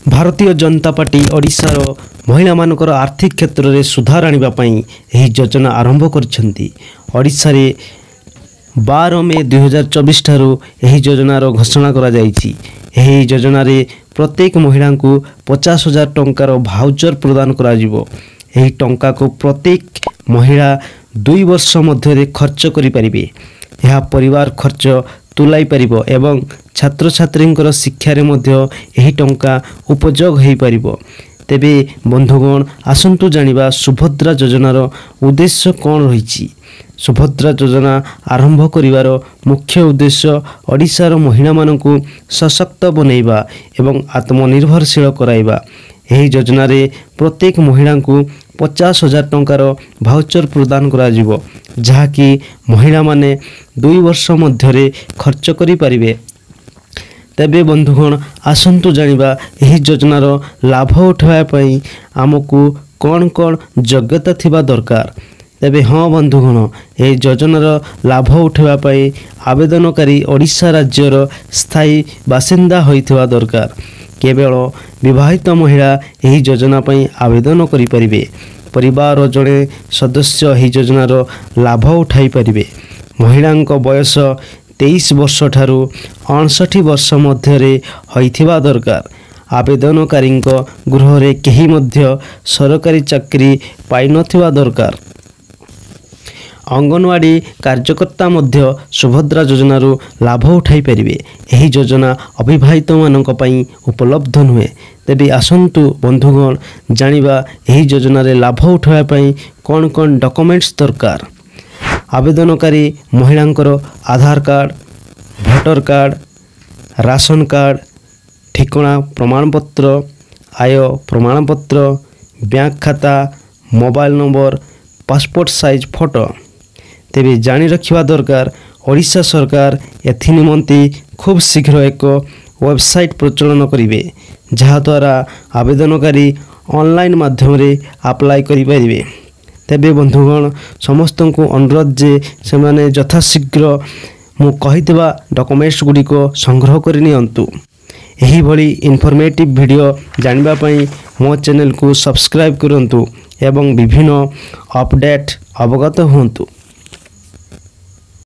Bharatiya Janata party ओडिशार महिला मानकर आर्थिक क्षेत्र में सुधार आने यह योजना आरंभ कर 12 मे 2024 ठारू यह योजनार घोषणा करा जायछि। यह योजना रे प्रत्येक महिला को 50,000 टंकार भाउचर प्रदान करा जिवो। यह टंका को प्रत्येक महिला 2 वर्ष मध्य खर्च करि परिबे। यह परिवार खर्च तुलाई परिबो एवं छात्र छात्रींकर शिक्षा रे मध्य यही टंका उपयोग हो परिबो। तेबे बंधुगण आसंतु जानिबा सुभद्रा योजनार उद्देश्य कौन रही। सुभद्रा योजना आरंभ करिवार मुख्य उद्देश्य ओडिशार महिला मानकु सशक्त बनैबा एवं आत्मनिर्भरशील कराइबा। यही योजना रे प्रत्येक महिला को 50,000 टंकार भाउचर प्रदान करा जिवो, जहाँकि महिला माने 2 वर्ष मध्य खर्च करि परिबे। तेबे बंधुगण आसंतु जानिबा यही योजनार लाभ उठावा पई आमको कौन कौन योग्यता थिबा दरकार। तेबे हाँ बंधुगण यह योजनार लाभ उठावा पई आवेदनकारी ओडिशा राज्यर स्थायी बासिंदा होइथिबा दरकार। केवल विवाहित महिला यही योजना पई आवेदन करि परिबे। परिवार जड़े सदस्य यही योजनार लाभ उठाई परिबे। महिलांक बयस 23 वर्ष ठारू 59 वर्ष मध्य होइथिबा दरकार। आवेदनकारी गृह रे केही मध्य सरकारी चाकरी पाई नथिबा दरकार। अंगनवाड़ी कार्यकर्ता मध्य सुभद्रा योजनार लाभ उठाई परिबे। यही योजना अविवाहित मानक पई उपलब्ध नुहे। तेबे आसंतु बंधुगण जानिबा यही योजना रे लाभ उठावा पई कौन कौन डॉक्यूमेंट्स दरकार। आवेदनकारी महिलांकर Aadhaar card, voter card, ration card, ठिकाना प्रमाणपत्र, आय प्रमाणपत्र, बैंक खाता, mobile number, passport size photo. तेबे जानी रखिबा दरकार ओडिशा सरकार एथि निमंते खूब शीघ्र एक वेबसाइट प्रचलन करिवे, जहा द्वारा आवेदनकारी ऑनलाइन माध्यम रे अप्लाई करि परिबे। तेबे बंधुगण समस्त को अनुरोध जे सेमाने यथाशीघ्र मु कहितबा डॉक्यूमेंट्स गुडी को संग्रह करि नियंतु। एही भली इन्फॉर्मेटिव वीडियो जानिबा पई मो चैनल को सब्सक्राइब करंतु एवं विभिन्न अपडेट अवगत होंतु।